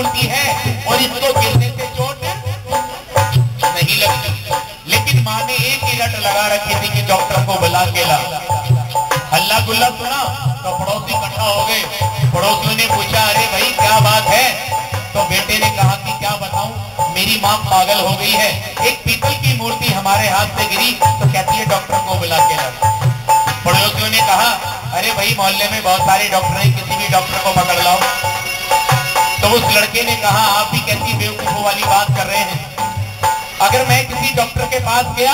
मूर्ति है और इसको गिरने से चोट नहीं लगती। लेकिन माँ ने एक ही रट लगा रखी थी कि डॉक्टर को बुला के ला। हल्ला गुल्ला सुना तो पड़ोसी इकट्ठा हो गए। पड़ोसियों ने पूछा, अरे भाई क्या बात है? तो बेटे ने कहा कि क्या बताऊं, मेरी माँ पागल हो गई है। एक पीतल की मूर्ति हमारे हाथ से गिरी तो कहती है डॉक्टर को बुला के ला। पड़ोसियों ने कहा, अरे भाई मोहल्ले में बहुत सारे डॉक्टर हैं, किसी भी डॉक्टर को पकड़ लाओ। तो उस लड़के ने कहा, आप भी कैसी बेवकूफों वाली बात कर रहे हैं? अगर मैं किसी डॉक्टर के पास गया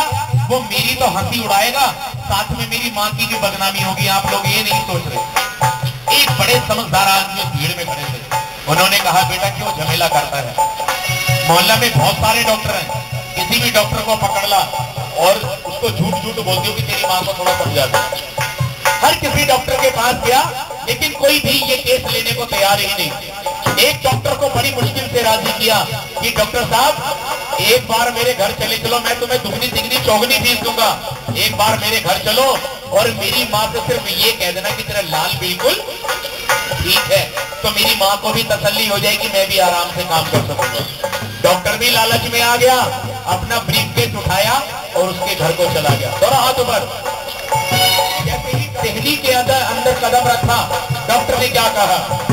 वो मेरी तो हंसी उड़ाएगा, साथ में मेरी माँ की भी बदनामी होगी। आप लोग ये नहीं सोच रहे। एक बड़े समझदार आदमी भीड़ में खड़े थे। उन्होंने कहा, बेटा क्यों झमेला करता है? मोहल्ला में बहुत सारे डॉक्टर हैं, किसी भी डॉक्टर को पकड़ ला और उसको झूठ झूठ बोलती हो कि तेरी माँ को थोड़ा समझा दे। हर किसी डॉक्टर के पास गया लेकिन कोई भी ये केस लेने को तैयार ही नहीं। एक डॉक्टर को बड़ी मुश्किल से राजी किया कि डॉक्टर साहब एक बार मेरे घर चले चलो, मैं तुम्हें दुगनी तिगनी चौगनी फीस दूंगा। एक बार मेरे घर चलो और मेरी माँ से सिर्फ ये कह देना कि तेरा लाल बिल्कुल ठीक है, तो मेरी माँ को भी तसल्ली हो जाएगी, मैं भी आराम से काम कर सकूंगा। डॉक्टर भी लालच में आ गया, अपना ब्रीफकेस उठाया और उसके घर को चला गया। दोनों हाथ ऊपर। जैसे ही दहली के अंदर कदम रखा, डॉक्टर ने क्या कहा?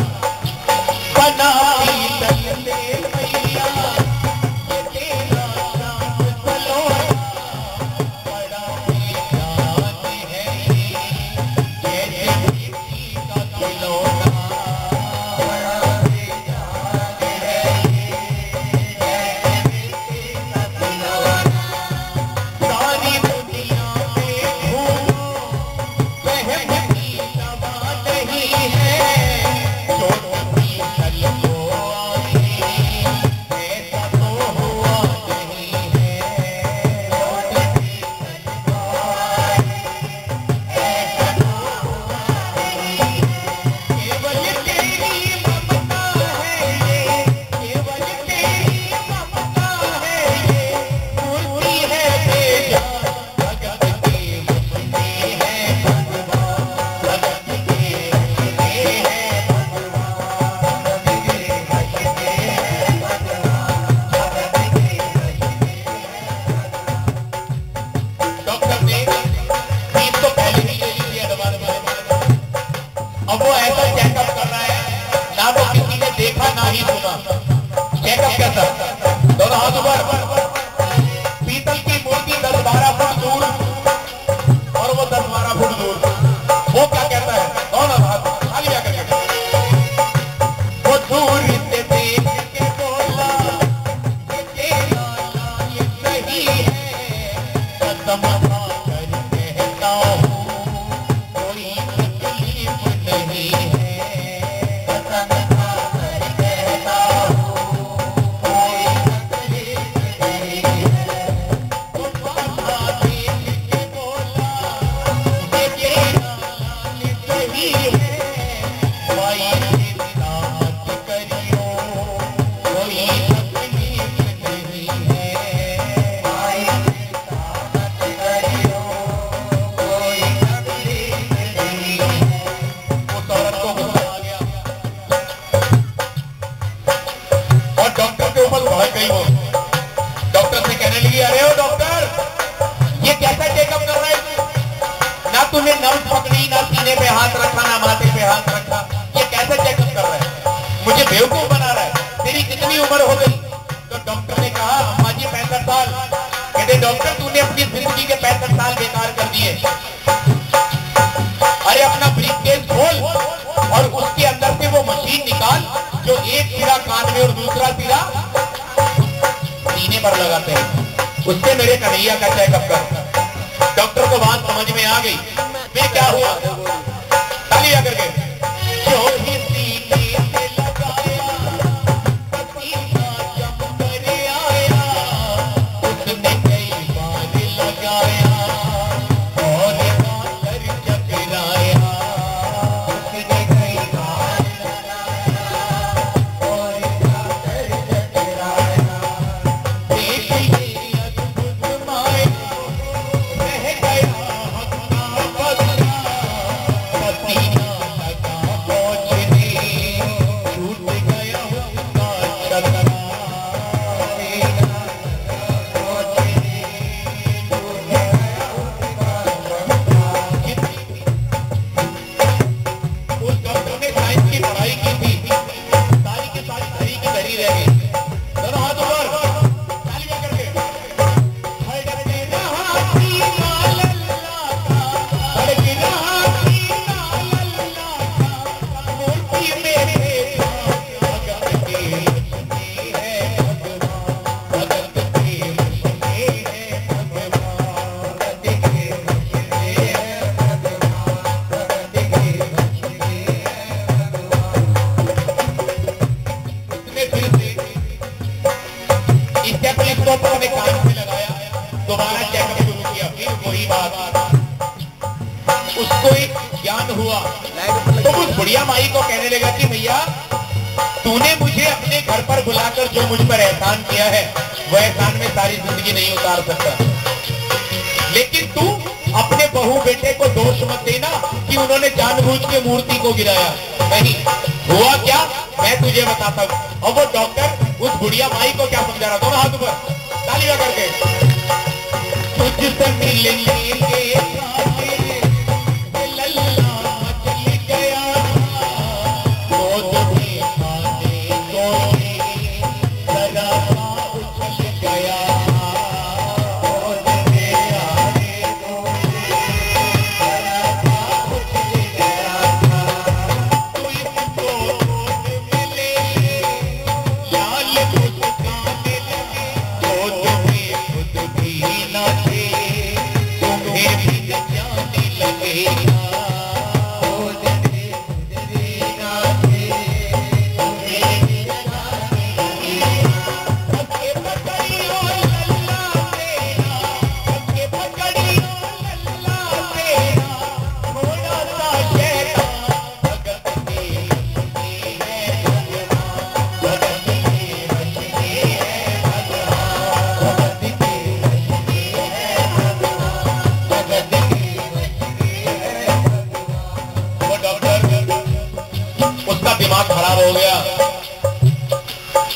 स्टेथोस्कोप अपने कान में लगाया, दोबारा चेकअप शुरू किया, फिर वही बात। उसको एक ज्ञान हुआ तो उस बुढ़िया माई को कहने लगा कि भैया तूने मुझे अपने घर पर बुलाकर जो मुझ पर एहसान किया है वह एहसान में सारी जिंदगी नहीं उतार सकता, लेकिन तू अपने बहू बेटे को दोष मत देना कि उन्होंने जानबूझ के मूर्ति को गिराया। नहीं, हुआ क्या मैं तुझे बताता हूं। और वो डॉक्टर उस बुढ़िया माई को क्या समझा रहा, दोनों हाथ ऊपर तालियां करके, तुझसे मिलेंगे दिमाग खराब हो गया।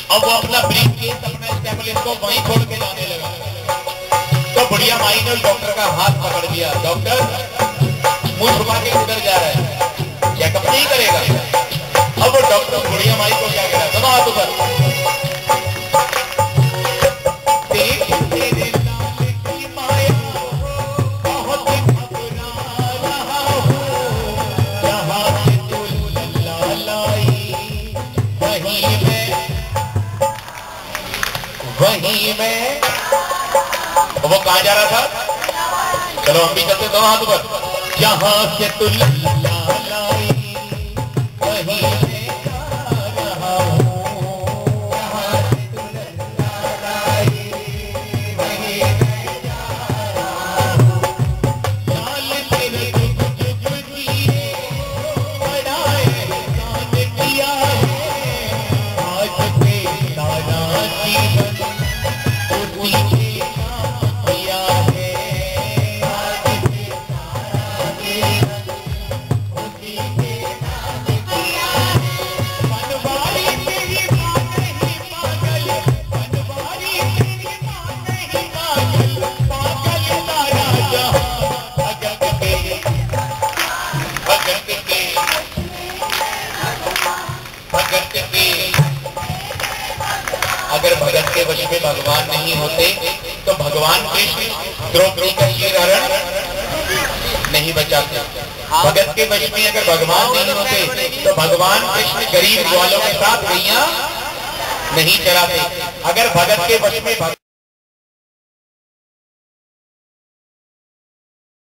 अब वो अपना ब्रीफकेस अपना स्टेथोस्कोप वहीं छोड़ के जाने लगा। तो बुढ़िया माई ने डॉक्टर का हाथ पकड़ लिया, डॉक्टर मुंह छुपा के उधर जा रहा है, चेकअप नहीं करेगा। अब वो डॉक्टर बुढ़िया माई को क्या कह रहा है, दोनों हाथ ऊपर, वहीं में वो कहां जा रहा था, चलो हम भी चलते, दोनों हाथ ऊपर, जहां से तू लल्ला लाई वहीं में जा रहा हूं, जहां से तू लल्ला लाई वहीं में जा रहा हूं, लाल तेरे जुग जुग जिए बड़ा एहसान किया है, आज से सारा जीवन अगर भगत के वश में भगवान नहीं होते तो भगवान कृष्ण द्रौपदी का शीरहरण नहीं बचाते। भगत के वश में अगर भगवान नहीं होते तो भगवान कृष्ण गरीब ग्वालों के साथ गैया नहीं चराते। अगर भगत के वश में